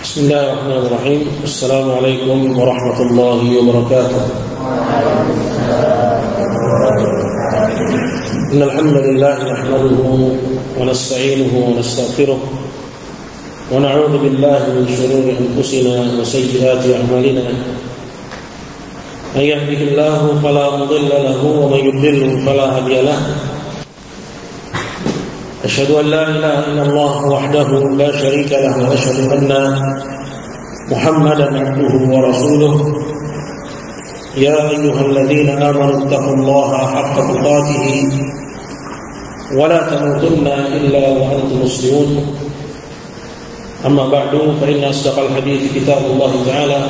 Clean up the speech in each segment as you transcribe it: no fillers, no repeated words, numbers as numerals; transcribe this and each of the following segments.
Bismillahirrahmanirrahim. Assalamualaikum warahmatullahi wabarakatuh. Innal hamdalillah nahmaduhu wa nasta'inuhu wa nastaghfiruh wa na'udzu billahi min shururi anfusina wa sayyiati a'malina. May yahdihillahu fala mudilla lahu wa may yudlil fala hadiya lahu. أشهد أن لا إله إلا الله وحده لا شريك له وأشهد أن محمدا عبده ورسوله يا أيها الذين آمنوا اتقوا الله حق تقاته ولا تموتن إلا وأنتم مسلمون أما بعد فإن أصدق الحديث كتاب الله تعالى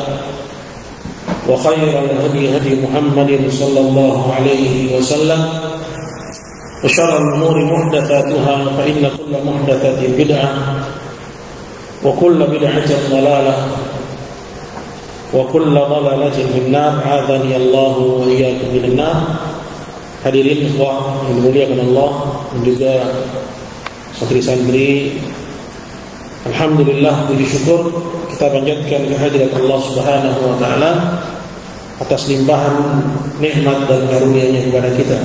وخير الهدي هدي محمد صلى الله عليه وسلم وشر الأمور محدثاتها فإن كل محدثة بدعة وكل بدعة ضلالة وكل ضلالة في النار أعاذني الله وإياكم من النار. Hadirin ikhwah yang dimuliakan Allah dan juga santri-santri, alhamdulillah, puji syukur kita panjatkan kehadirat Allah Subhanahu wa taala atas limpahan nikmat dan karunia-Nya kepada kita.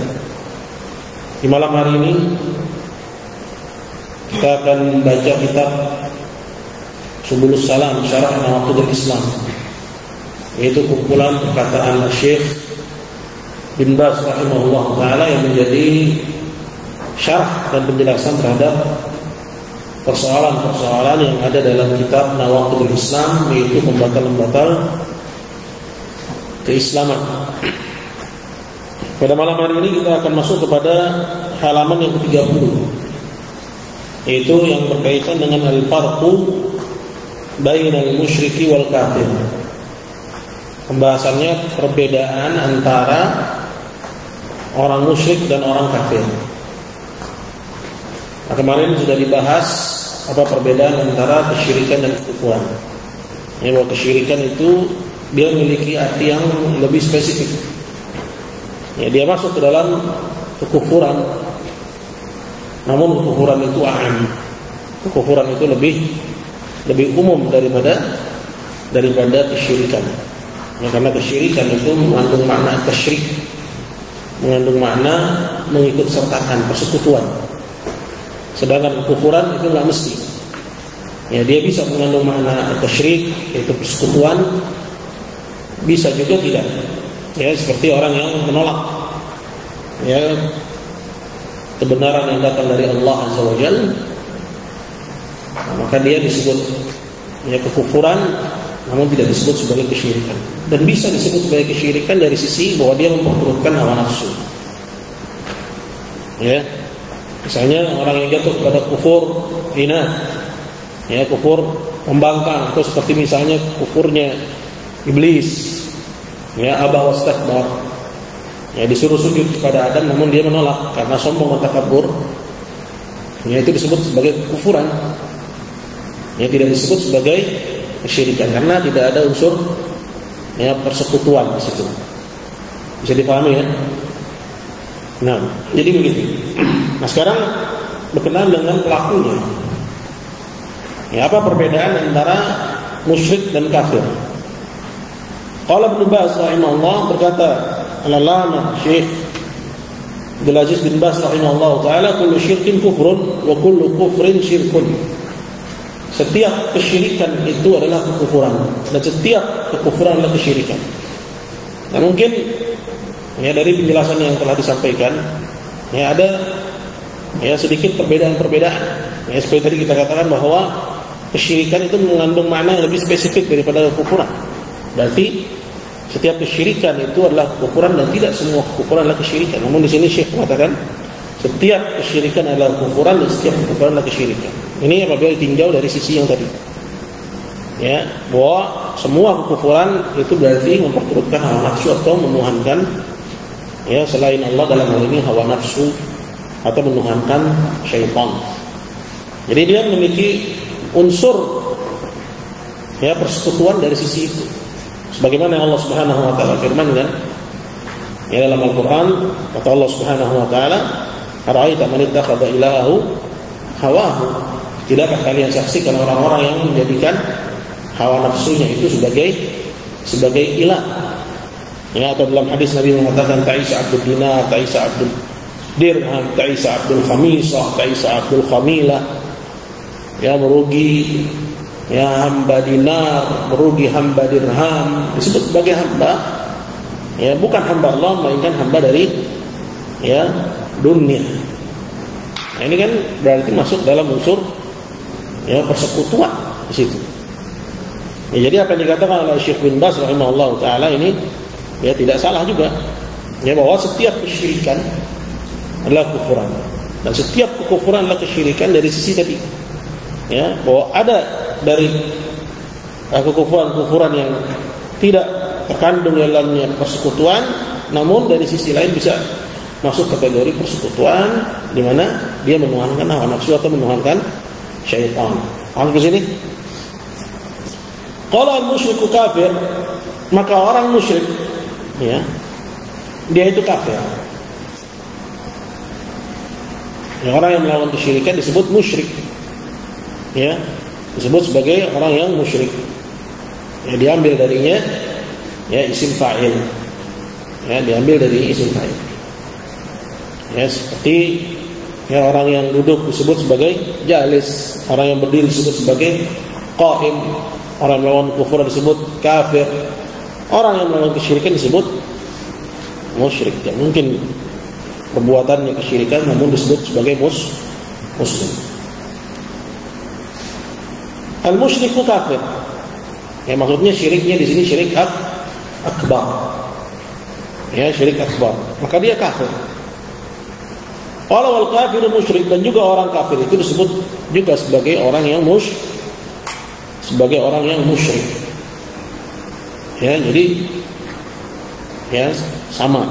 Di malam hari ini kita akan baca kitab Subulus Salam Syarah Nawaqidul Islam, yaitu kumpulan perkataan Syekh bin Baz rahimahullah taala yang menjadi syarah dan penjelasan terhadap persoalan-persoalan yang ada dalam kitab Nawaqidul Islam, yaitu pembatal-pembatal keislaman. Pada malam hari ini kita akan masuk kepada halaman yang ke-30, yaitu yang berkaitan dengan al-farqu bainal musyriki wal kafir. Pembahasannya perbedaan antara orang musyrik dan orang kafir. Nah, kemarin sudah dibahas apa perbedaan antara kesyirikan dan kekufuran. Ya, bahwa kesyirikan itu dia memiliki arti yang lebih spesifik. Ya, dia masuk ke dalam kekufuran. Namun kekufuran itu am. Kekufuran itu lebih umum daripada kesyirikan. Ya, karena kesyirikan itu mengandung makna tasyrik, mengandung makna mengikut sertakan, persekutuan. Sedangkan kekufuran itu enggak mesti. Ya, dia bisa mengandung makna tasyrik, yaitu persekutuan, bisa juga tidak. Ya, seperti orang yang menolak ya kebenaran yang datang dari Allah Azza wa Jalla, maka dia disebut ya kekufuran, namun tidak disebut sebagai kesyirikan. Dan bisa disebut sebagai kesyirikan dari sisi bahwa dia memperturutkan hawa nafsu. Ya, misalnya orang yang jatuh pada kufur inat, ya kufur pembangkang, atau seperti misalnya kufurnya iblis. Ya, aba wastakbar. Ya, disuruh sujud kepada Adam namun dia menolak karena sombong dan takabur. Ya, itu disebut sebagai kufuran. Ya, tidak disebut sebagai kesyirikan karena tidak ada unsur ya persekutuan di situ. Bisa dipahami ya? Nah, jadi begitu. Nah, sekarang berkenaan dengan pelakunya. Ya, apa perbedaan antara musyrik dan kafir? Qala Ibnu Baz rahimahullah, berkata al-Allamah Syekh Abdul Aziz bin Baz rahimahullah taala, kullu syirkin kufrun wa kullu kufrin syirkun. Setiap kesyirikan itu adalah kekufuran dan setiap kekufuran adalah kesyirikan. Nah, mungkin ya dari penjelasan yang telah disampaikan ya ada ya sedikit perbedaan-perbedaan. Ya, seperti tadi kita katakan bahwa kesyirikan itu mengandung makna yang lebih spesifik daripada kekufuran. Berarti setiap kesyirikan itu adalah kekufuran dan tidak semua kekufuran adalah kesyirikan. Namun di sini Syekh mengatakan setiap kesyirikan adalah kekufuran dan setiap kekufuran adalah kesyirikan. Ini apabila ditinjau dari sisi yang tadi. Ya, bahwa semua kekufuran itu berarti memperturutkan hawa nafsu atau menuhankan ya selain Allah, dalam hal ini hawa nafsu, atau menuhankan syaitan. Jadi dia memiliki unsur ya persekutuan dari sisi itu. Sebagaimana Allah Subhanahu wa taala firman-Nya ya dalam Al-Qur'an, kata Allah Subhanahu wa taala, "Ara'aita man ittakhadha ilahahu hawahu?" Tidakkah kalian saksikan orang-orang yang menjadikan hawa nafsunya itu sebagai ilah. Ya, atau dalam hadis Nabi mengatakan ta'isa abdul dinar, ta'isa abdul dirham, ta'isa abdul khamisah, ta'isa abdul khamilah. Ya, merugi ya hamba dinar, merugi hamba dirham, disebut sebagai hamba. Ya, bukan hamba Allah melainkan hamba dari ya dunia. Nah, ini kan berarti masuk dalam unsur ya persekutuan di situ. Ya, jadi apa yang dikatakan oleh Syekh bin Baz rahimahullah taala ini ya tidak salah juga. Ya, bahwa setiap kesyirikan adalah kufuran, dan setiap kekufuran adalah kesyirikan dari sisi tadi. Ya, bahwa ada dari kekufuran-kekufuran yang tidak terkandung dalamnya persekutuan, namun dari sisi lain bisa masuk kategori persekutuan di mana dia menuhankan hawa nafsu atau menuhankan syaitan. Paham ke sini? Kalau al-musyriku kafir, maka orang musyrik ya, dia itu kafir. Ya, orang yang melawan kesyirikan disebut musyrik. Ya, disebut sebagai orang yang musyrik. Ya, diambil darinya ya isim fa'il. Ya, diambil dari isim fa'il. Ya, seperti ya orang yang duduk disebut sebagai jalis, orang yang berdiri disebut sebagai qa'im, orang yang melawan kufur disebut kafir, orang yang melawan kesyirikan disebut musyrik. Ya, mungkin perbuatannya kesyirikan namun disebut sebagai muslim. Al-musyriku kafir. Ya, maksudnya syiriknya di sini syirik akbar. Ya, syirik akbar. Maka dia kafir. Wal kafiru musyrik, dan juga orang kafir itu disebut juga sebagai orang yang musyrik. Ya, jadi ya sama.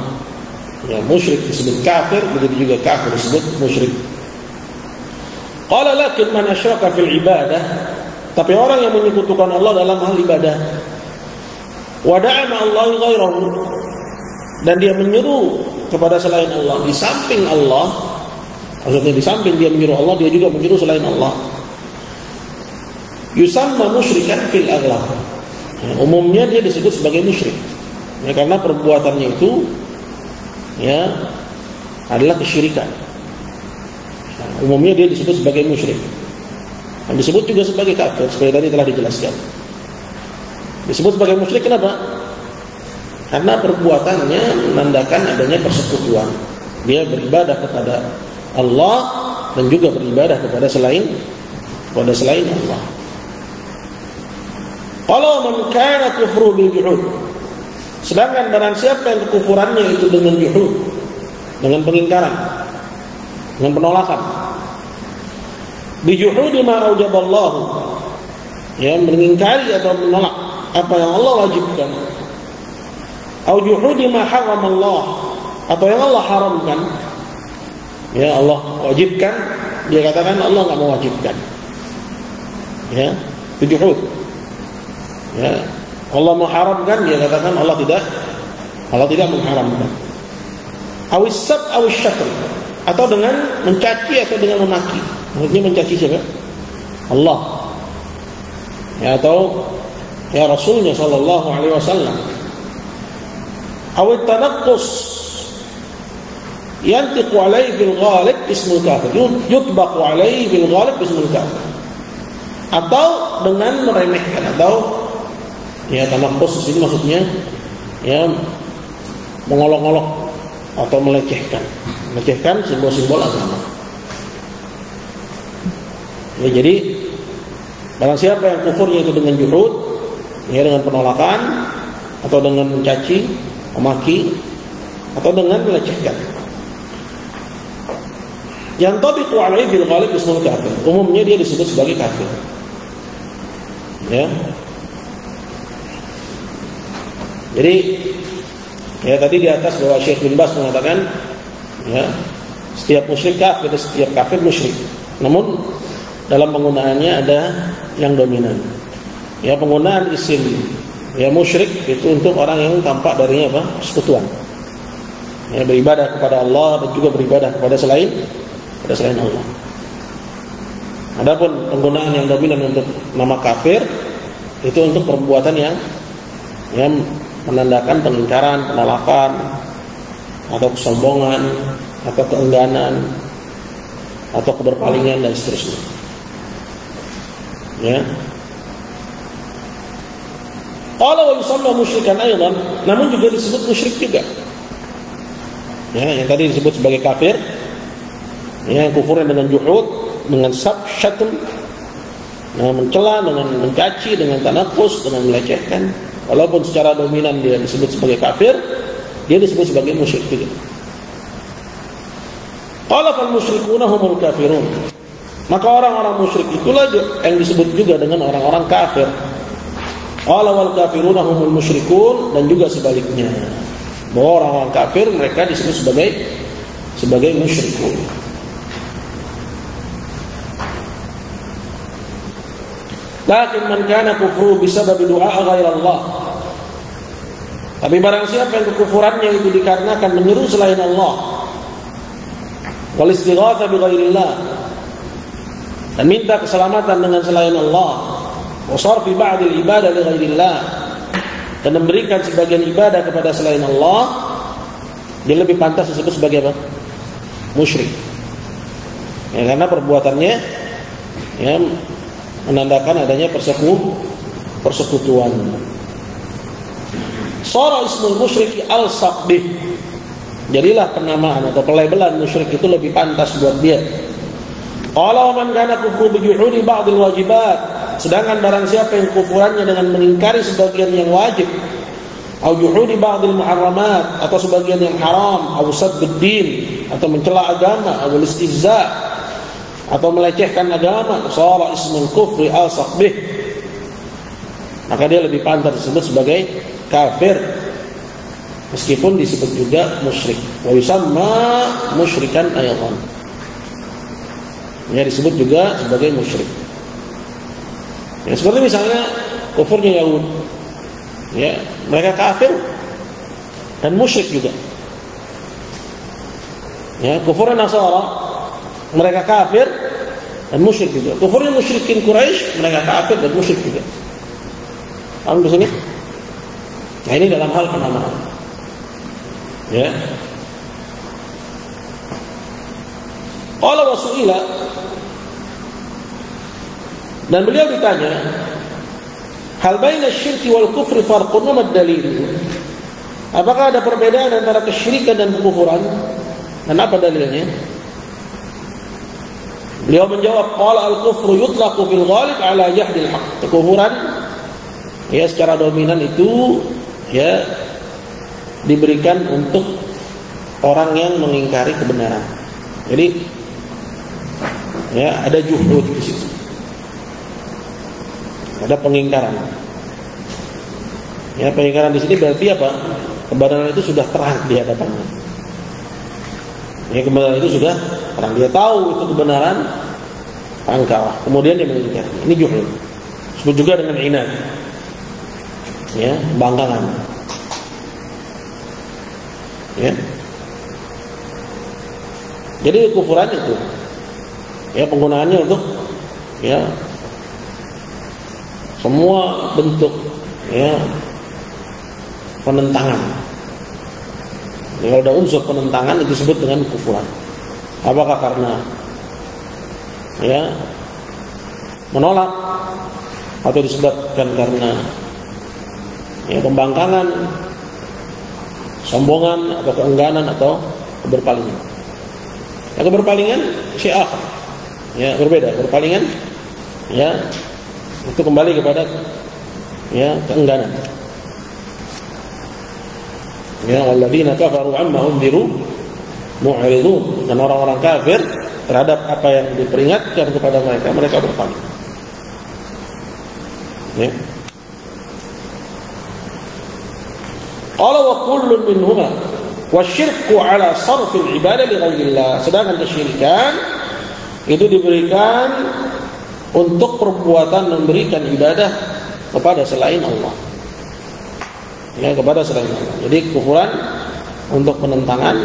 Ya, musyrik disebut kafir, begitu juga kafir disebut musyrik. Qala lakin man asyraka fil ibadah, tapi orang yang menyekutukan Allah dalam hal ibadah, wa da'a ma'allahi ghairahu, dan dia menyeru kepada selain Allah di samping Allah, maksudnya di samping dia menyeru Allah, dia juga menyeru selain Allah, yusamma musyrikan fil aghlab. Ya, umumnya dia disebut sebagai musyrik. Ya, karena perbuatannya itu ya adalah kesyirikan. Ya, umumnya dia disebut sebagai musyrik. Dan disebut juga sebagai kafir seperti tadi telah dijelaskan. Disebut sebagai musyrik kenapa? Karena perbuatannya menandakan adanya persekutuan. Dia beribadah kepada Allah dan juga beribadah kepada selain Allah. Kalau man kana kufru bil juhud, sedangkan barang siapa yang kekufurannya itu dengan juhud, dengan pengingkaran, dengan penolakan, bi juhudi ma aujaballahu, ya mengingkari atau menolak apa yang Allah wajibkan, au juhudi ma haramallah, atau yang Allah haramkan. Ya, Allah wajibkan, dia katakan Allah enggak mewajibkan. Ya, itu juhud. Ya, Allah mengharamkan, dia katakan Allah tidak mengharamkan. Awis sab awis syatr, atau dengan mencaci atau dengan memaki. Maksudnya mencaci siapa? Allah. Ya, atau ya Rasulnya sallallahu alaihi wasallam. Awit tanaqqus yantiqu alaihi bil ghalib ismul kafir, yutbaqu alaihi bil ghalib ismul kafir. Atau dengan meremehkan, atau ya tanaqqus ini maksudnya ya mengolok-olok atau melecehkan simbol-simbol agama. Ya, jadi barang siapa yang kufurnya itu dengan juhud, ya dengan penolakan, atau dengan mencaci, memaki, atau dengan melecehkan, yang tabiqu alaihi bil ghalib ismul kafir, umumnya dia disebut sebagai kafir. Ya. Jadi ya tadi di atas bahwa Syekh bin Baz mengatakan ya setiap musyrik kafir, setiap kafir musyrik. Namun dalam penggunaannya ada yang dominan. Ya, penggunaan isim ya musyrik itu untuk orang yang tampak darinya apa? Persekutuan. Ya, beribadah kepada Allah dan juga beribadah kepada selain Allah. Adapun penggunaan yang dominan untuk nama kafir itu untuk perbuatan yang menandakan pengingkaran, penolakan, atau kesombongan, atau keengganan, atau keberpalingan dan seterusnya. Ya. Qala wa yusamma musyrikan aidan, namun juga disebut musyrik juga. Ya, yang tadi disebut sebagai kafir, ya, kufurnya dengan juhud, dengan syatm, dengan mencela, dengan mencaci, dengan tanakus, dengan melecehkan. Walaupun secara dominan dia disebut sebagai kafir, dia disebut sebagai musyrik juga. Qala fal musyrikuna humul kafirun. Maka orang-orang musyrik itulah yang disebut juga dengan orang-orang kafir. Qala wal kafiruna humul musyrikun, dan juga sebaliknya. Bahwa orang-orang kafir mereka disebut sebagai musyrikun. Lakin man kana kufru bisabab du'a ghairallah. Tapi barang siapa yang kekufurannya itu dikarenakan menyeru selain Allah, wal istighatha bi ghairillah, dan minta keselamatan dengan selain Allah, wa sarfi ba'dil ibadah li ghairillah, dan memberikan sebagian ibadah kepada selain Allah, dia lebih pantas disebut sebagai apa? Musyrik. Ya, karena perbuatannya ya menandakan adanya persekutuan. Sara ismul musyriki al-saq bih. Jadilah penamaan atau pelabelan musyrik itu lebih pantas buat dia. Qala wa man kana kufru bi juhudi ba'dil wajibat. Sedangkan barang siapa yang kufurannya dengan mengingkari sebagian yang wajib, atau juhudi ba'dil muharramat, atau sebagian yang haram, atau saddud din, atau mencela agama, atau istihza, atau melecehkan agama, sara ismul kufri al-saq bih, maka dia lebih pantas disebut sebagai kafir, meskipun disebut juga musyrik. Wa yusamma musyrikan ayatan, ya disebut juga sebagai musyrik. Ya, seperti misalnya kufurnya Yahud, ya mereka kafir dan musyrik juga. Ya, kufurnya Nasara, mereka kafir dan musyrik juga. Kufurnya musyrikin Quraisy, mereka kafir dan musyrik juga. Paham di sini? Nah, ini dalam hal penamaan. Ya. Qala wa su'ila, dan beliau ditanya, hal baina syirki wal kufri farqun wa dalil? Apakah ada perbedaan antara kesyirikan dan kekufuran? Dan apa dalilnya? Beliau menjawab, qala al-kufru yutlaqu fil ghalib ala jahdil haqq. Kekufuran ya secara dominan itu ya diberikan untuk orang yang mengingkari kebenaran. Jadi ya ada juhud di situ. Ada pengingkaran. Ya, pengingkaran di sini berarti apa? Kebenaran itu sudah terang di hadapannya. Ya, kebenaran itu sudah terang, dia tahu itu kebenaran, angkara. Kemudian dia mengingkari. Ini juhud. Disebut juga dengan inad. Ya, bangkangan. Ya. Jadi kufuran itu ya penggunaannya untuk ya semua bentuk ya penentangan. Ya, kalau ada unsur penentangan itu disebut dengan kufuran. Apakah karena ya menolak, atau disebabkan karena ya pembangkangan, sombongan, atau keengganan, atau keberpalingan. Ya, keberpalingan syiah ya berbeda. Berpalingan ya itu kembali kepada ya keengganan. Ya, walladzina kafaru amma unziru mu'ridun. Dan orang-orang kafir terhadap apa yang diperingatkan kepada mereka, mereka berpaling. Ya. Qala wa kullun minhuma wasyirku ala sarfil ibadah li ghairillah. Sedangkan kesyirikan itu diberikan untuk perbuatan memberikan ibadah kepada selain Allah. Ya, kepada selain Allah. Jadi kufuran untuk penentangan,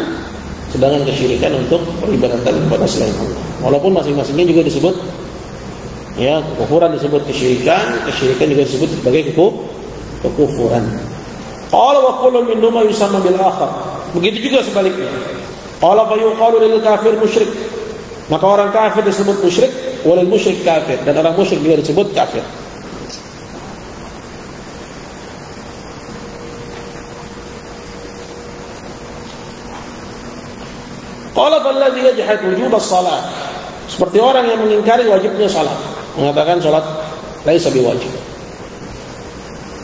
sedangkan kesyirikan untuk peribadatan kepada selain Allah. Walaupun masing-masingnya juga disebut Ya, kekufuran disebut kesyirikan, kesyirikan juga disebut sebagai kekufuran. Qala wa kullu minhuma yusamma bil akhar. Begitu juga sebaliknya. Qala fa yuqalu lil kafir musyrik. Maka orang kafir disebut musyrik, walil musyrik kafir, dan orang musyrik juga disebut kafir. Qala falladhi yajhad wujub as-salat. Seperti orang yang mengingkari wajibnya salat, mengatakan salat laisa biwajib.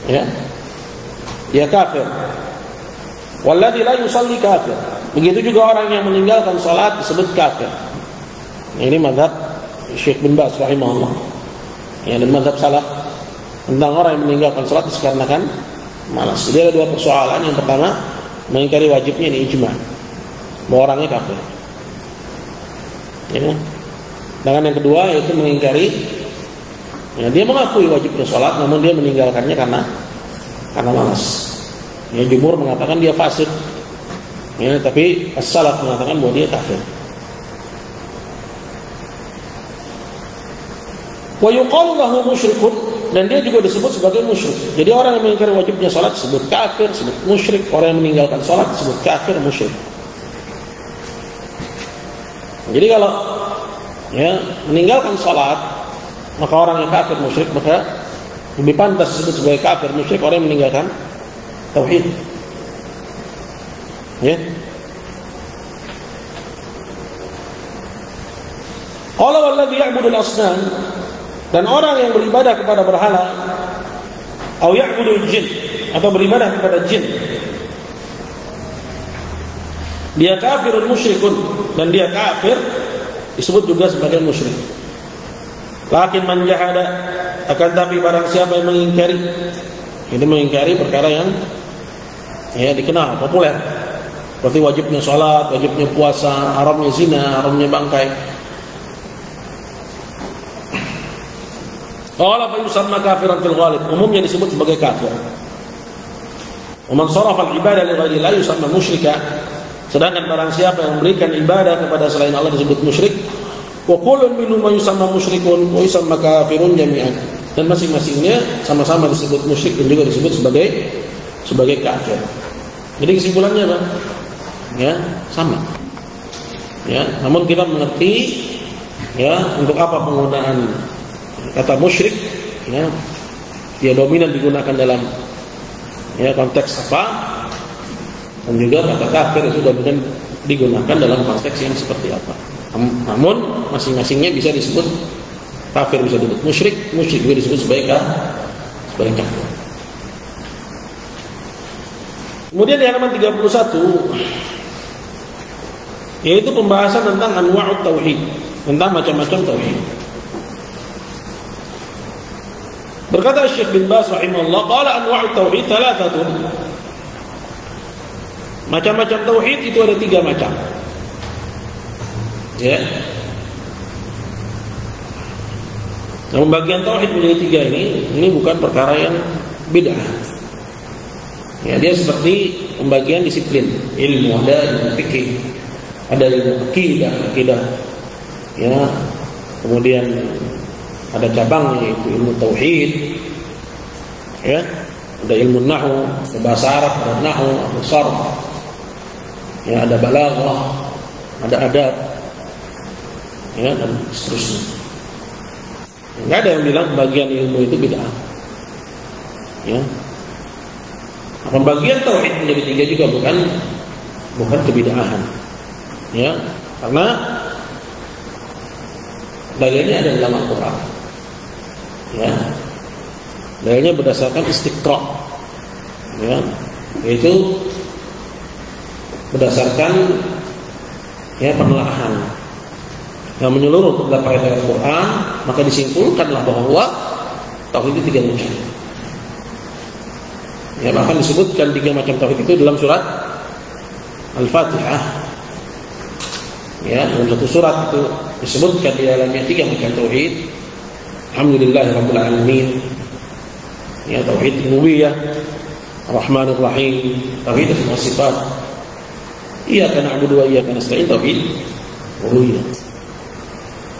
Ya. Dia kafir. Walladhi la yusalli kafir. Begitu juga orang yang meninggalkan salat disebut kafir. Ini mazhab Syekh bin Baz rahimahullah. Ya, dan mazhab salaf tentang orang yang meninggalkan salat dikarenakan malas. Jadi ada dua persoalan. Yang pertama, mengingkari wajibnya ini ijma, bahwa orangnya kafir. Ya. Dengan yang kedua yaitu mengingkari, ya, dia mengakui wajibnya salat, namun dia meninggalkannya karena malas. Ya, jumhur mengatakan dia fasik. Ya, tapi as-salaf mengatakan bahwa dia kafir. Wa yuqalu lahu musyrikun, dan dia juga disebut sebagai musyrik. Jadi orang yang mengingkari wajibnya salat disebut kafir, disebut musyrik. Orang yang meninggalkan salat disebut kafir, musyrik. Jadi kalau ya meninggalkan salat, maka orang yang kafir musyrik, maka lebih pantas disebut sebagai kafir musyrik orang yang meninggalkan tauhid. Ya. Qala walladhi ya'budu al-asnam, dan orang yang beribadah kepada berhala, atau ya'budu al-jin, atau beribadah kepada jin, dia kafirun musyrikun, dan dia kafir disebut juga sebagai musyrik. Lakin man jahada, akan tapi barang siapa yang mengingkari, itu mengingkari perkara yang ya dikenal, populer, seperti wajibnya salat, wajibnya puasa, haramnya zina, haramnya bangkai. Qala fa yusamma kafiran fil ghalib, umumnya disebut sebagai kafir. Wa man sarafa al-ibadah li ghairi la yusamma musyrika, sedangkan barang siapa yang memberikan ibadah kepada selain Allah disebut musyrik. Wa kullun minhum yusamma musyrikun wa yusamma kafirun jami'an, dan masing-masingnya sama-sama disebut musyrik dan juga disebut sebagai kafir. Jadi kesimpulannya apa? Ya, sama. Ya, namun kita mengerti ya untuk apa penggunaan kata musyrik, ya, dia dominan digunakan dalam ya konteks apa, dan juga kata kafir itu dominan digunakan dalam konteks yang seperti apa. Namun masing-masingnya bisa disebut kafir, bisa disebut musyrik, musyrik juga disebut sebagai kafir. Kemudian di halaman 31 yaitu pembahasan tentang anwa'ut tauhid, tentang macam-macam tauhid. Berkata Syekh bin Baz rahimahullah, qala anwa'ut tauhid thalathatun. Macam-macam tauhid itu ada 3 macam. Ya. Nah, pembagian tauhid menjadi 3 ini bukan perkara yang bid'ah. Ya, dia seperti pembagian disiplin ilmu, ada ilmu fikih, ada ilmu akidah, ya, kemudian ada cabangnya yaitu ilmu tauhid, ya, ada ilmu nahwu, bahasa Arab, ada nahwu, ada sarf, ya, ada balaghah, ada adab, ya, dan seterusnya. Enggak ada yang bilang pembagian ilmu itu bid'ah. Ya. Pembagian tauhid menjadi 3 juga bukan kebid'ahan. Ya, karena dalilnya ada dalam Al-Qur'an. Ya. Dalilnya berdasarkan istiqra'. Ya, yaitu berdasarkan ya penelaahan yang menyeluruh terhadap ayat Al-Qur'an, maka disimpulkanlah bahwa tauhid itu 3 macam. Ya, bahkan disebutkan 3 macam tauhid itu dalam surat Al-Fatihah. Ya, dalam satu surat itu disebutkan di dalamnya 3 macam tauhid. Alhamdulillahirabbil alamin. Ya, tauhid rububiyah, Ar-Rahmanir Rahim, tauhid asma sifat. Iyyaka na'budu wa iyyaka nasta'in, tauhid rububiyah.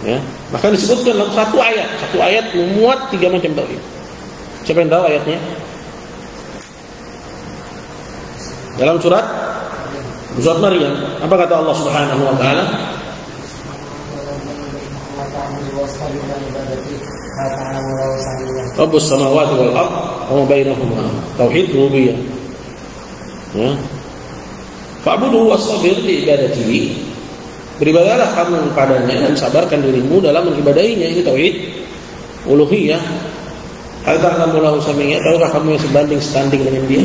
Ya, Maka disebutkan dalam satu ayat memuat 3 macam tauhid. Siapa yang tahu ayatnya? Dalam surat Maryam, apa kata Allah Subhanahu wa taala? Rabbus samawati wal ard wa ma bainahuma. Tauhid rububiyah. Ya. Fa'buduhu wastabir li ibadatihi. Beribadahlah kamu kepadanya dan sabarkan dirimu dalam mengibadahinya. Ini tauhid uluhiyah. Hal ta'lamu lahu samiyya, tahukah kamu yang sebanding standing dengan dia?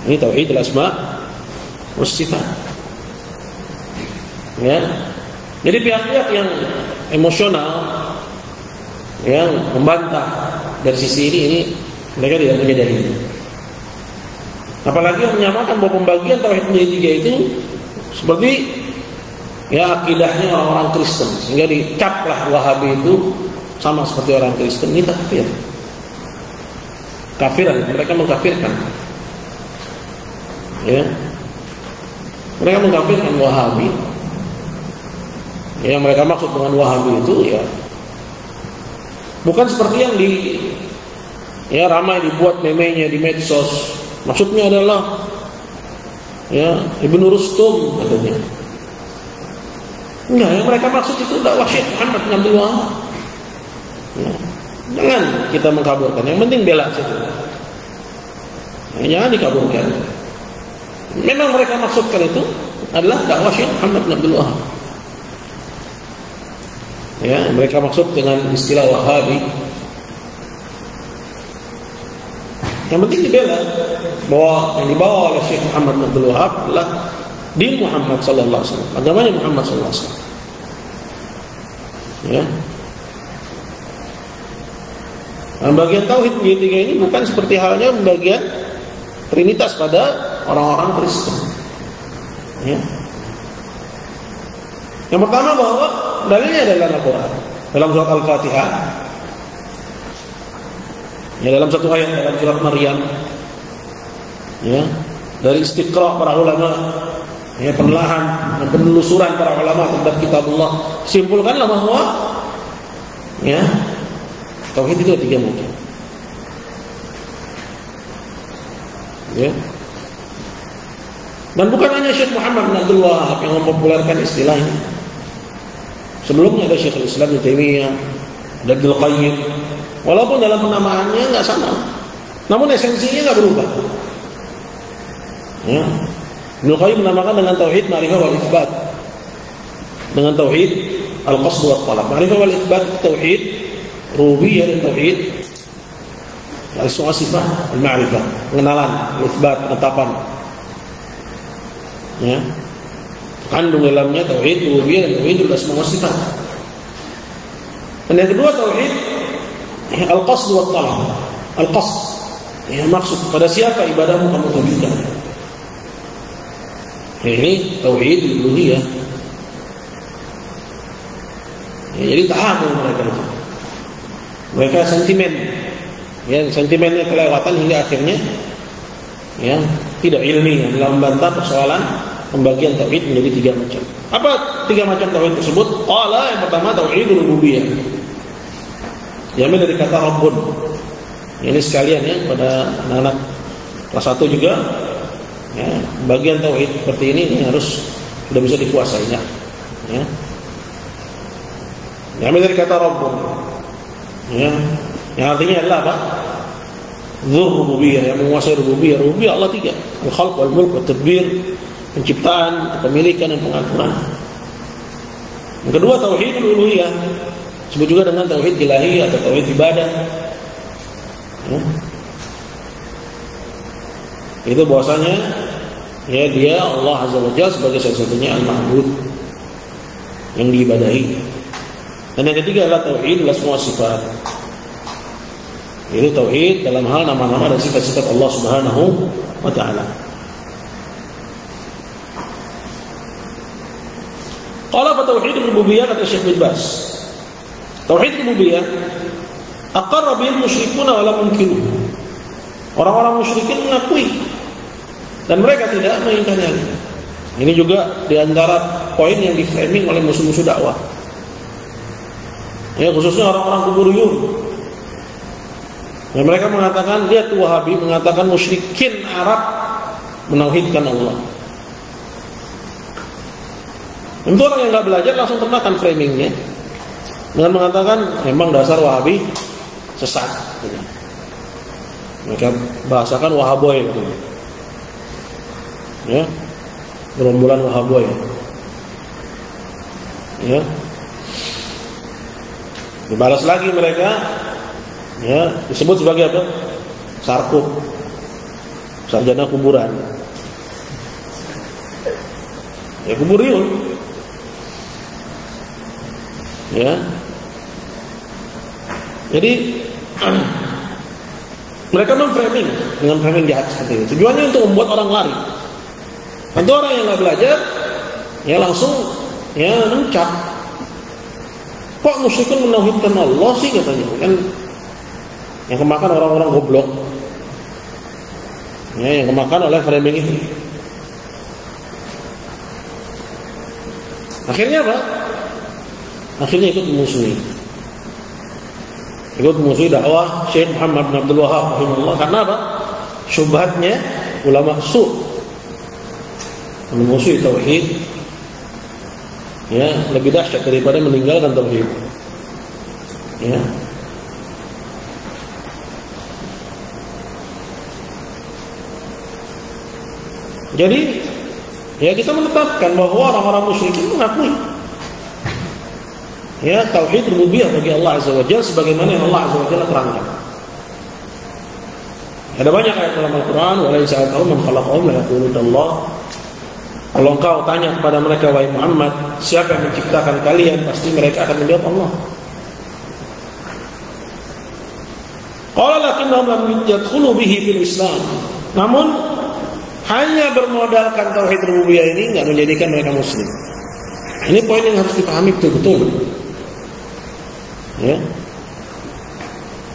Ini tauhid al-asma was sifat. Ya. Jadi pihak-pihak yang emosional yang membantah dari sisi ini mereka tidak menyadari. Apalagi yang menyamakan bahwa pembagian tauhid menjadi 3 itu seperti ya akidahnya orang Kristen, sehingga dicaplah Wahabi itu sama seperti orang Kristen. Ini kafir. Kafiran, mereka mengkafirkan. Ya. Mereka mengkafirkan Wahabi. Yang mereka maksud dengan Wahabi itu ya bukan seperti yang ramai dibuat memenya di medsos. Maksudnya adalah ya Ibnu Rustum katanya. Enggak, yang mereka maksud itu dakwah Syekh Muhammad bin Abdul Wahab. Ya. Jangan kita mengkaburkan. Yang penting bela saja. Ya, jangan dikaburkan. Memang mereka maksudkan itu adalah dakwah Syekh Muhammad bin Abdul Wahab. Ya, mereka maksud dengan istilah Wahabi. Yang penting dibela bahwa yang dibawa oleh Syekh Muhammad bin Abdul Wahab adalah din Muhammad sallallahu alaihi wasallam, agamanya Muhammad sallallahu alaihi wasallam. Ya. Pembagian tauhid menjadi 3 ini bukan seperti halnya pembagian trinitas pada orang-orang Kristen. Ya. Yang pertama bahwa dalilnya adalah Al-Quran dalam surat Al-Fatihah. Ya, dalam satu ayat dalam surat Maryam. Ya, dari istiqra para ulama, ya, penelaahan dan penelusuran para ulama terhadap kitabullah, simpulkanlah bahwa ya tauhid itu 3 macam. Ya. Dan bukan hanya Syekh Muhammad bin Abdul Wahab yang mempopulerkan istilah ini. Sebelumnya ada Syekhul Islam Ibnu Taimiyah, ada Ibnu Qayyim. Walaupun dalam penamaannya enggak sama, namun esensinya enggak berubah. Ya. Ibnu Qayyim menamakan dengan tauhid ma'rifah wal itsbat. Dengan tauhid al-qasd wa talab. Ma'rifah wal itsbat tauhid rububiyah dan tauhid al-asma' sifat al-ma'rifah, pengenalan, itsbat, penetapan. Ya. Kandung dalamnya tauhid rububiyah dan tauhid al-asma' wa sifat. Dan yang kedua tauhid al-qasd wa talab. Al-qasd, ya, maksud pada siapa ibadahmu kamu tujukan. Ini tauhid uluhiyah. Ya, jadi ta'amul mereka itu. Mereka sentimen. Ya, sentimennya kelewatan hingga akhirnya ya tidak ilmiah dalam membantah persoalan pembagian tauhid menjadi 3 macam. Apa 3 macam tauhid tersebut? Qala, yang pertama tauhid rububiyah. Diambil dari kata Rabbun. Ini sekalian ya pada anak-anak kelas 1 juga. Ya, bagian tauhid seperti ini harus sudah bisa dikuasai ya. Ya. Diambil dari kata Rabbun. Ya. Yang artinya adalah apa? Dzur rububiyah, yang menguasai rububiyah. Rububiyah Allah 3. Al-khalq wal mulk wat tadbir, penciptaan, kepemilikan dan pengaturan. Yang kedua tauhid uluhiyah. Disebut juga dengan tauhid ilahiyah atau tauhid ibadah. Ya. Itu bahwasanya ya dia Allah Azza wa Jalla sebagai satu-satunya al-ma'bud yang diibadahi. Dan yang ketiga adalah tauhid al-asma' wa sifat. Itu tauhid dalam hal nama-nama dan sifat-sifat Allah Subhanahu wa taala. Qala fa tauhid rububiyah kata Syekh bin Baz. Tauhid rububiyah aqarra bil musyrikuna wa lam yunkiru. Orang-orang musyrikin mengakui dan mereka tidak mengingkari. Ini juga di antara poin yang di-framing oleh musuh-musuh dakwah. Ya, khususnya orang-orang kuburiyun. Ya, mereka mengatakan, lihat Wahabi mengatakan musyrikin Arab menauhidkan Allah. Untuk orang yang nggak belajar langsung termakan framingnya dengan mengatakan memang dasar Wahabi sesat. Mereka bahasakan Wahaboy, ya, gerombolan Wahaboy, ya. Dibalas lagi mereka, ya, disebut sebagai apa? Sarkup, sarjana kuburan, ya, kuburiyun, ya. Jadi mereka memframing dengan framing jahat seperti itu. Tujuannya untuk membuat orang lari. Untuk orang yang nggak belajar, ya langsung ya mencap. Kok musyrikun menauhidkan Allah sih katanya? Kan yang kemakan orang-orang goblok. Ya, yang kemakan oleh framing itu. Akhirnya apa? Akhirnya ikut memusuhi. Ikut memusuhi dakwah Syekh Muhammad bin Abdul Wahab rahimahullah. Karena apa? Syubhatnya ulama su, memusuhi tauhid, ya, lebih dahsyat daripada meninggalkan tauhid. Ya. Jadi, ya, kita menetapkan bahwa orang-orang musyrikin mengakui, ya, tauhid rububiyah bagi Allah Azza wa Jalla sebagaimana yang Allah Azza wa Jalla terangkan. Ada banyak ayat dalam Al-Quran, wa la yas'alun man khalaqahum la yaquluna Allah. Kalau engkau tanya kepada mereka, wahai Muhammad, siapa yang menciptakan kalian, pasti mereka akan menjawab Allah. Qala lakinnahum lam yadkhulu bihi fil Islam. Namun hanya bermodalkan tauhid rububiyah ini enggak menjadikan mereka muslim. Ini poin yang harus dipahami betul-betul. Ya.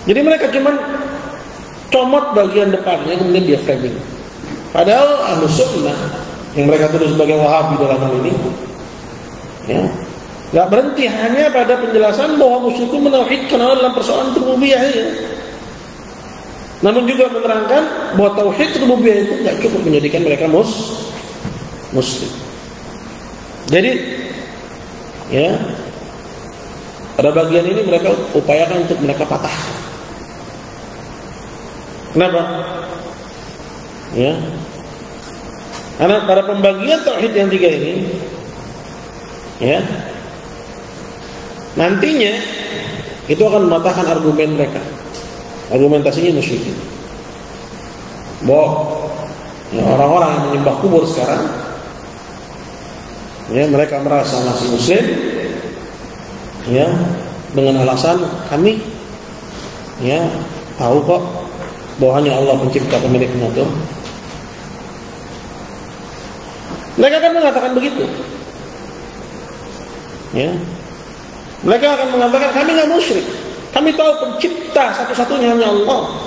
Jadi mereka cuma comot bagian depannya kemudian dia framing. Padahal Ahlus Sunnah yang mereka tulis sebagai Wahabi dalam hal ini, ya, nggak berhenti hanya pada penjelasan bahwa musyrikun menauhidkan Allah dalam persoalan rububiyah ya. Namun juga menerangkan bahwa tauhid rububiyah itu nggak cukup menjadikan mereka muslim. Jadi, ya, pada bagian ini mereka upayakan untuk mereka patah. Kenapa? Ya, karena pada pembagian tauhid yang tiga ini, ya, nantinya itu akan mematahkan argumen mereka, argumentasinya musyrikin. Bahwa ya, orang-orang yang menyembah kubur sekarang, ya, mereka merasa masih muslim, ya, dengan alasan kami, ya, tahu kok bahwa hanya Allah pencipta, pemilik, pengatur. Mereka akan mengatakan begitu, ya. Mereka akan mengatakan kami nggak musyrik, kami tahu pencipta satu-satunya hanya Allah,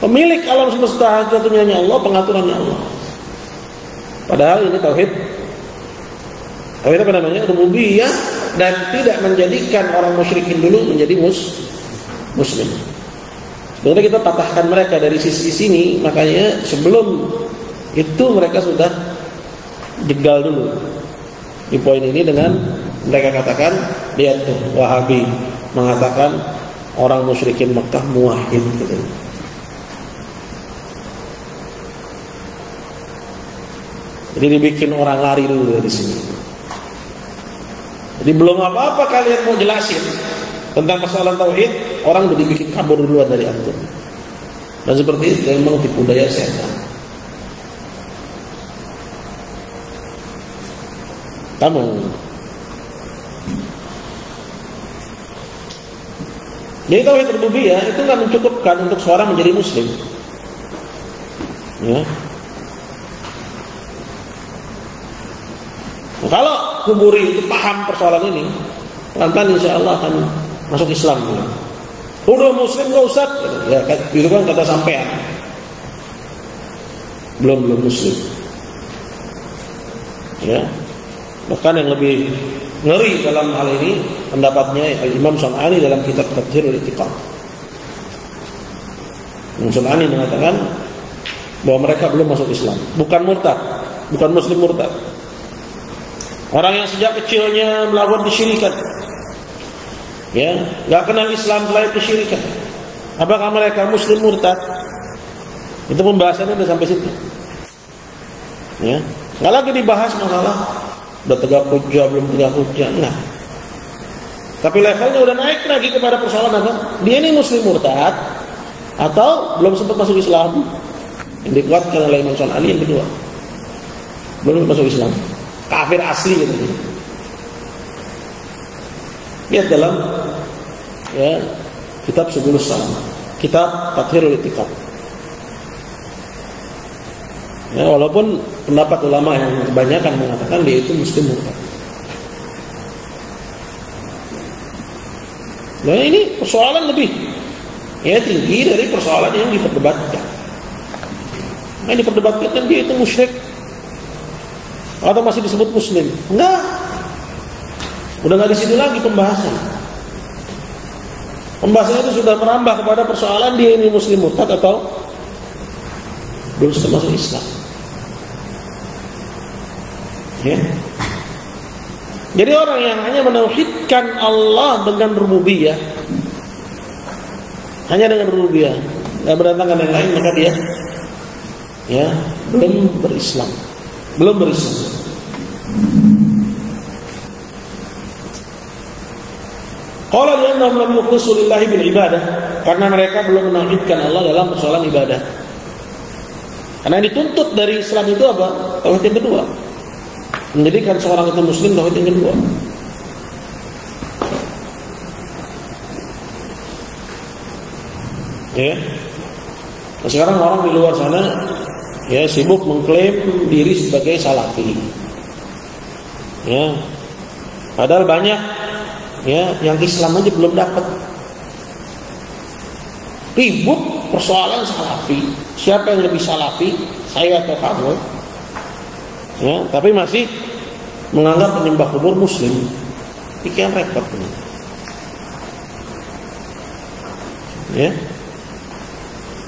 pemilik alam semesta satu-satunya hanya Allah, pengaturannya Allah. Padahal ini tauhid apa namanya, rububiyah, dan tidak menjadikan orang musyrikin dulu menjadi muslim. Sebenarnya kita patahkan mereka dari sisi sini, makanya sebelum itu mereka sudah jegal dulu di poin ini dengan mereka katakan, lihat tuh Wahabi mengatakan orang musyrikin Mekah muwahhid gitu. Jadi dibikin orang lari dulu dari sini. Jadi belum apa-apa kalian mau jelasin tentang persoalan tauhid, orang udah dibikin kabur duluan dari antum. Dan seperti itu memang tipu daya setan. Kamu jadi tauhid rububiyah itu nggak mencukupkan untuk seorang menjadi muslim. Ya. Nah, kalau kuburi itu paham persoalan ini, pelan-pelan insya Allah akan masuk Islam. Udah muslim nggak usah, ya itu kan kata sampean. Belum muslim. Ya, bahkan yang lebih ngeri dalam hal ini pendapatnya Imam San'ani dalam kitab Tadhhirul I'tiqad. Imam San'ani mengatakan bahwa mereka belum masuk Islam, bukan murtad, bukan muslim murtad. Orang yang sejak kecilnya melakukan kesyirikan, ya, nggak kenal Islam selain kesyirikan, apakah mereka muslim murtad? Itu pembahasannya udah sampai situ. Ya, nggak lagi dibahas masalah udah tegak hujjah belum tegak hujjah, enggak. Tapi levelnya udah naik lagi kepada persoalan apa? Dia ini muslim murtad atau belum sempat masuk Islam? Yang dikuatkan oleh Imam San'ani yang kedua, belum masuk Islam, kafir asli gitu. Lihat dalam ya kitab Subulus Salam, kitab Tadhhirul I'tiqad. Ya, walaupun pendapat ulama yang kebanyakan mengatakan dia itu muslim murtad. Nah ini persoalan lebih ya tinggi dari persoalan yang diperdebatkan. Nah, diperdebatkan dia itu musyrik atau masih disebut muslim? Enggak. Udah nggak di situ lagi pembahasan. Pembahasannya itu sudah merambah kepada persoalan dia ini muslim murtad atau belum sempat masuk Islam. Ya. Jadi orang yang hanya menauhidkan Allah dengan rububiyah, hanya dengan rububiyah, nggak berdatangkan yang lain, maka dia ya belum berislam, belum berislam. Qala li'annahum lam yukhlisu lillahi bil ibadah, karena mereka belum menauhidkan Allah dalam persoalan ibadah. Karena yang dituntut dari Islam itu apa? Tauhid yang kedua. Menjadikan seorang itu muslim, tauhid yang kedua. Ya. Nah, sekarang orang di luar sana ya sibuk mengklaim diri sebagai salafi. Ya. Padahal banyak ya yang Islam aja belum dapat. Ribut persoalan salafi. Siapa yang lebih salafi? Saya atau kamu? Ya, tapi masih menganggap penyembah kubur muslim. Pikiran repot ini. Ya.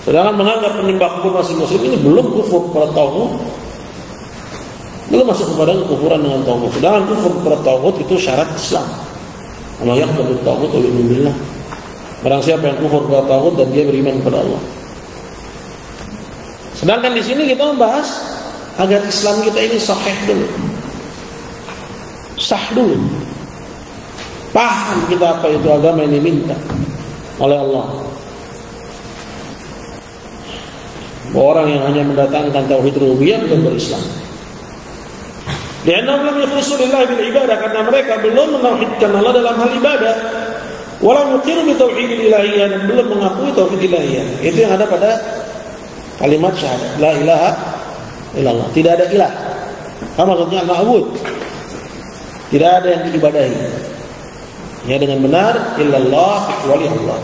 Sedangkan menganggap penyembah kubur masih muslim ini belum kufur kepada tauhid, belum masuk kepada kekufuran dengan tauhid. Sedangkan kufur kepada tauhid itu syarat Islam. Allah yang kufur tauhid wa yu'min billah. Barang siapa yang kufur kepada tauhid dan dia beriman kepada Allah. Sedangkan di sini kita membahas agar Islam kita ini sahih dulu, sah dulu, paham kita apa itu agama yang diminta oleh Allah. Orang yang hanya mendatangkan tauhid rububiyah belum berislam. Li'annahum lam yukhlisu lillahi bil ibadah, karena mereka belum menauhidkan Allah dalam hal ibadah. Walau yuqiru bi tauhidil ilahiyyah, dan belum mengakui tauhid ilahiyah. Itu yang ada pada kalimat syahadat la ilaha illallah. Tidak ada ilah. Apa maksudnya? Ma'bud. Tidak ada yang diibadahi ya dengan benar illallah, kecuali Allah.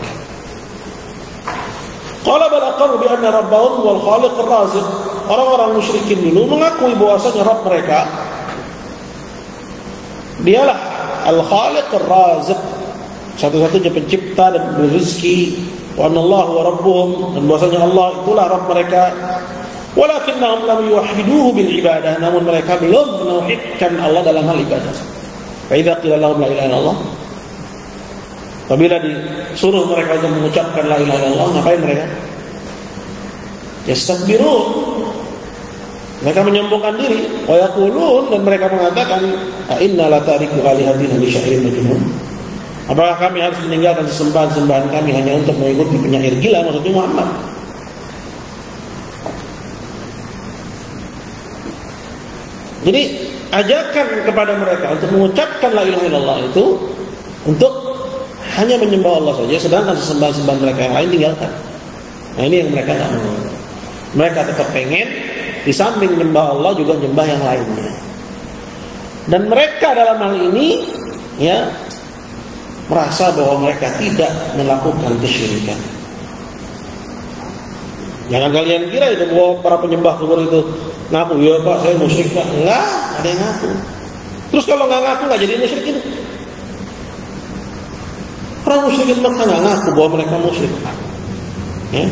Qala bal aqarru bi anna rabbahum wal khaliq ar-raziq. Orang-orang musyrikin dulu mengakui bahwasanya Rabb mereka dialah al-khaliq ar-raziq, satu-satunya pencipta dan pemberi rezeki. Wa anallahu wa rabbuhum, dan bahwasanya Allah itulah Rabb mereka. Walakinnahum lam yuwahhiduhu bil ibadah, namun mereka belum menauhidkan Allah dalam hal ibadah. Fa idza qila lahum la ilaha illallah, apabila disuruh mereka untuk mengucapkan la ilaha illallah, ngapain mereka? Yastakbirun, mereka menyombongkan diri. Wa yaqulun, dan mereka mengatakan, a inna la tariku alihatina li syairin majnun. Apakah kami harus meninggalkan sesembahan-sembahan kami hanya untuk mengikuti penyair gila, maksudnya Muhammad? Jadi ajakan kepada mereka untuk mengucapkan la ilaha illallah itu untuk hanya menyembah Allah saja, sedangkan sesembahan-sembahan mereka yang lain tinggalkan. Nah ini yang mereka tidak mau. Mereka tetap pengen di samping menyembah Allah juga menyembah yang lainnya. Dan mereka dalam hal ini ya merasa bahwa mereka tidak melakukan kesyirikan. Jangan kalian kira itu bahwa para penyembah kubur itu ngaku, ya Pak saya musyrik Pak. Enggak, ada yang ngaku. Terus kalau nggak ngaku nggak jadi musyrik itu. Orang musyrikin Mekah nggak ngaku bahwa mereka musyrik, ya.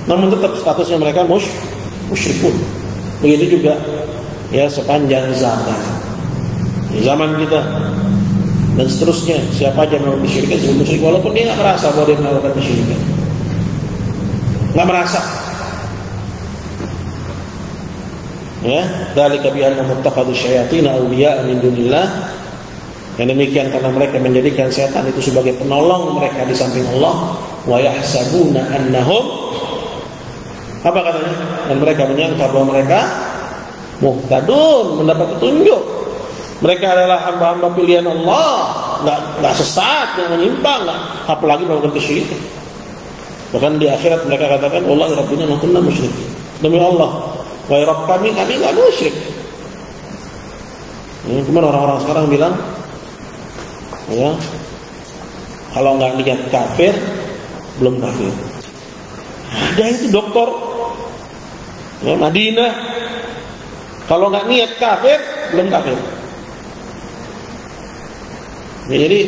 Namun tetap statusnya mereka musyrikun. Begitu juga ya sepanjang zaman, di zaman kita dan seterusnya, siapa aja yang musyrikin disebut musyrik walaupun dia nggak merasa bahwa dia melakukan kesyirikan, nggak merasa. Ya, dzalika bi annahum ittakhadhu syayatin awliya min dunillah. Yang demikian karena mereka menjadikan setan itu sebagai penolong mereka di samping Allah. Wa yahsabuna annahum, apa katanya? Dan mereka menyangka bahwa mereka muhtadun, mendapat petunjuk. Mereka adalah hamba-hamba pilihan Allah, enggak sesat, enggak menyimpang, enggak apalagi melakukan kesyirikan. Bahkan di akhirat mereka katakan, "Wallahi rabbina ma kunna musyrikin." Demi Allah, wahai Rabb kami enggak musyrik. Kemudian orang-orang sekarang bilang, ya, kalau nggak niat kafir belum kafir. Ada itu dokter, ya, Madinah, kalau nggak niat kafir belum kafir. Ya, jadi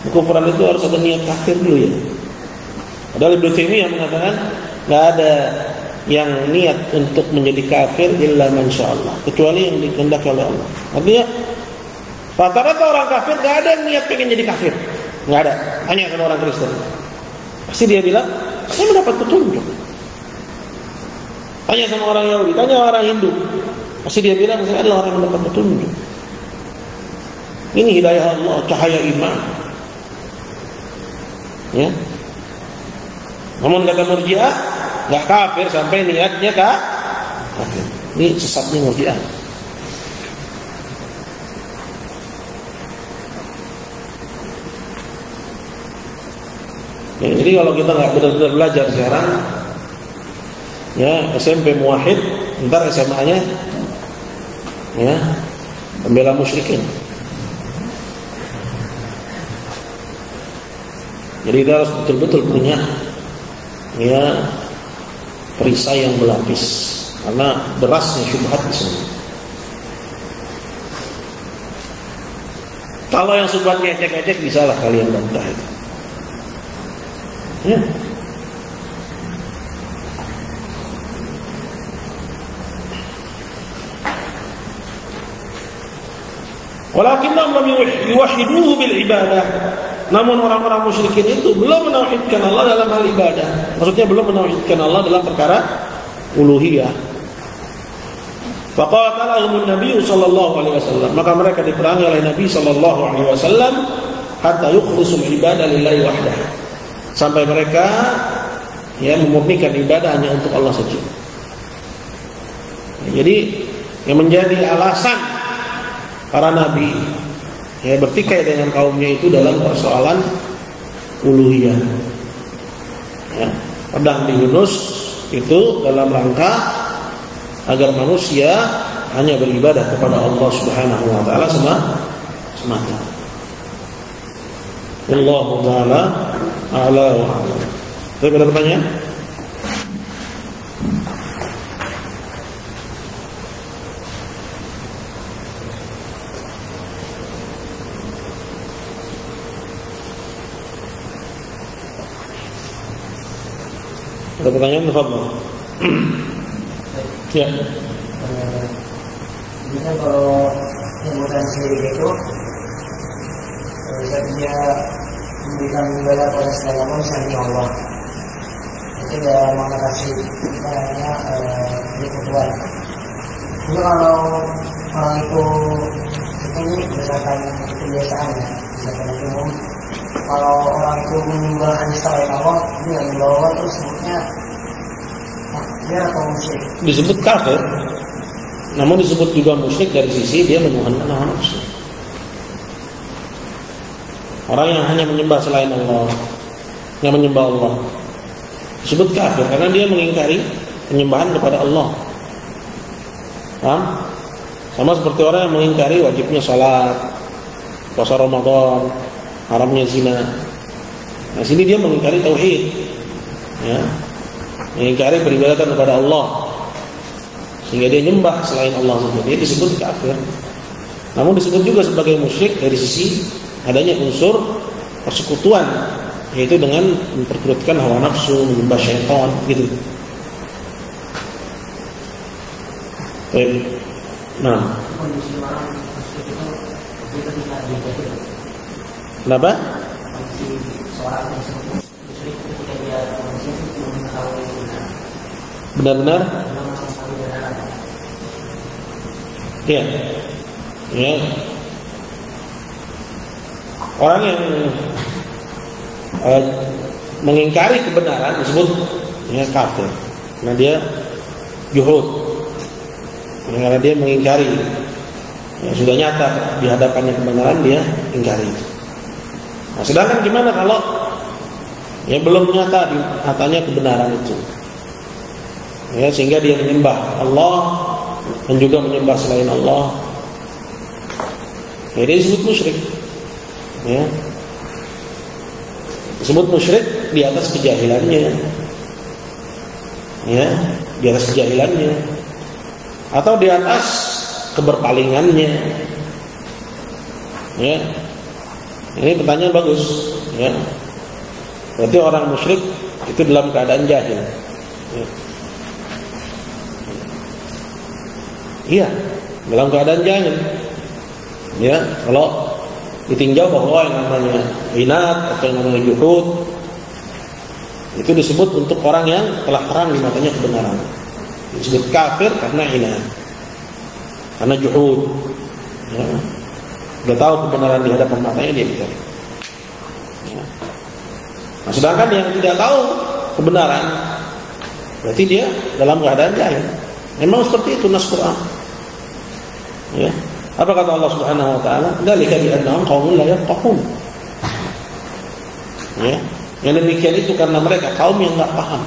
kekufuran itu harus ada niat kafir dulu ya. Padahal Ibnu Taimiyah mengatakan nggak ada yang niat untuk menjadi kafir illa masyaallah, kecuali yang dikehendaki oleh Allah. Artinya rata-rata orang kafir gak ada yang niat pengen jadi kafir, gak ada. Hanya kan orang Kristen, pasti dia bilang saya mendapat petunjuk. Tanya sama orang Yahudi, tanya orang Hindu, pasti dia bilang saya adalah orang yang mendapat petunjuk. Ini hidayah Allah, cahaya iman, ya. Namun kata Murji'ah gak kafir sampai niatnya kafir. Ini sesatnya Murji'ah. Ya, jadi kalau kita nggak benar-benar belajar sekarang, ya SMP muwahhid, ntar SMA-nya, ya pembela musyrikin. Jadi kita harus betul-betul punya, ya, perisai yang berlapis, karena derasnya syubhat di sini. Kalau yang syubhatnya ecek-ecek, bisalah kalian bantah itu. Ya. Walakinnahum lam yuwahhiduhu bil ibadah. Namun orang-orang musyrikin itu belum menauhidkan Allah dalam hal ibadah. Maksudnya belum menauhidkan Allah dalam perkara uluhiyah. Faqatalahum an-nabiy sallallahu alaihi wasallam. Maka mereka diperangi oleh Nabi sallallahu alaihi wasallam hatta yukhlisul ibadah lillahi wahdahu. Sampai mereka, ya, memurnikan ibadah hanya untuk Allah saja. Jadi yang menjadi alasan para nabi, ya, bertikai dengan kaumnya itu dalam persoalan uluhiyah. Ya, pedang di Yunus itu dalam rangka agar manusia hanya beribadah kepada Allah Subhanahu wa taala semata. Wallahu taala a'la wa a'lam. Ada pertanyaan? Ada pertanyaan? Tafadhol. Ya. Misalnya kalau perbuatan syirik itu, dia memberikan ibadah pada selain Allah, misalnya Allah, itu ada makna tafsir, kita namanya kebutuhan. Jadi kalau orang itu ini berdasarkan kebiasaannya, berdasarkan umum, kalau orang itu menyembah selain Allah, dia menyembah Allah terus sebutnya dia atau musyrik. Disebut kafir, namun disebut juga musyrik dari sisi dia menuhankan hawa nafsu. Orang yang hanya menyembah selain Allah, yang menyembah Allah, disebut kafir karena dia mengingkari penyembahan kepada Allah. Paham? Sama seperti orang yang mengingkari wajibnya salat, puasa Ramadan, haramnya zina. Nah, sini dia mengingkari tauhid, ya, mengingkari peribadatan kepada Allah, sehingga dia nyembah selain Allah saja. Dia disebut kafir. Namun disebut juga sebagai musyrik dari sisi adanya unsur persekutuan, yaitu dengan memperturutkan hawa nafsu, menyembah syaitan gitu. Baik. Nah, kenapa? Benar-benar? Iya. Ya. Orang yang mengingkari kebenaran disebut ya, kafir. Karena dia juhud. Karena dia mengingkari. Ya, sudah nyata di hadapannya kebenaran, dia ingkari. Nah, sedangkan gimana kalau ya belum nyata di hatanya kebenaran itu? Ya, sehingga dia menyembah Allah dan juga menyembah selain Allah. Ya, dia disebut musyrik. Ya. Disebut musyrik di atas kejahilannya. Ya, di atas kejahilannya. Atau di atas keberpalingannya. Ya. Ini pertanyaan bagus, ya. Berarti orang musyrik itu dalam keadaan jahil. Ya. Iya, dalam keadaan jahil. Ya, kalau ditinjau bahwa yang namanya inat atau yang namanya juhud itu disebut untuk orang yang telah terang di matanya kebenaran. Disebut kafir karena inat, karena juhud. Ya. Sudah tahu kebenaran di hadapan matanya, dia ingkar. Ya. Nah, sedangkan yang tidak tahu kebenaran berarti dia dalam keadaan jahil. Memang seperti itu nas Quran. Ya. Apa kata Allah Subhanahu wa taala? Dzalika bi annahum qaumun la yafqahun. Ya. Yang demikian itu karena mereka kaum yang enggak paham.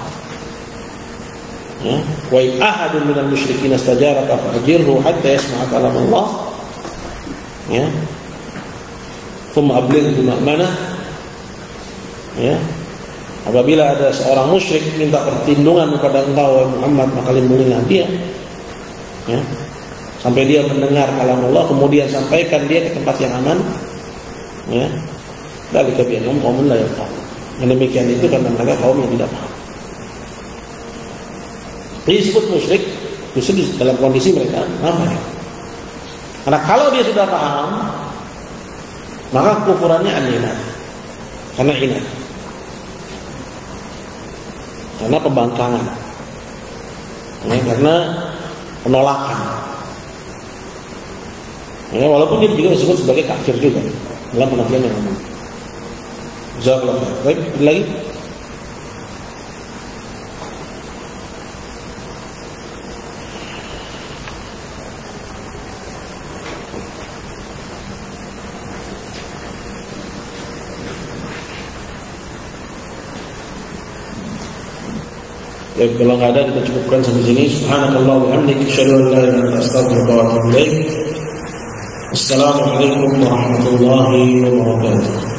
Ya. Wa in ahadun minal musyrikin istajaraka fa'jirhu hatta yasma'a kalam Allah. Ya. Thumma ablighu ma'mana. Ya. Apabila ada seorang musyrik minta perlindungan kepada engkau Muhammad, maka lindungilah dia. Ya. Sampai dia mendengar kalam Allah, kemudian sampaikan dia ke tempat yang aman. Ya. Dari kebiasaan kaum la yafqahun. Yang demikian itu karena mereka kaum yang tidak paham. Ini disebut musyrik justru dalam kondisi mereka apa ya? Karena kalau dia sudah paham, maka kufurannya an-inat. Karena inat. Karena pembangkangan. Ya, karena penolakan. Ya, walaupun dia juga disebut sebagai kafir juga dalam pengertian yang umum. Jazakallahu khair. Baik, lagi. Ya, kalau nggak ada kita cukupkan sampai sini. Subhanakallah wa bihamdika asyhadu an la ilaha illa anta astaghfiruka wa atubu ilaik. Assalamualaikum warahmatullahi wabarakatuh.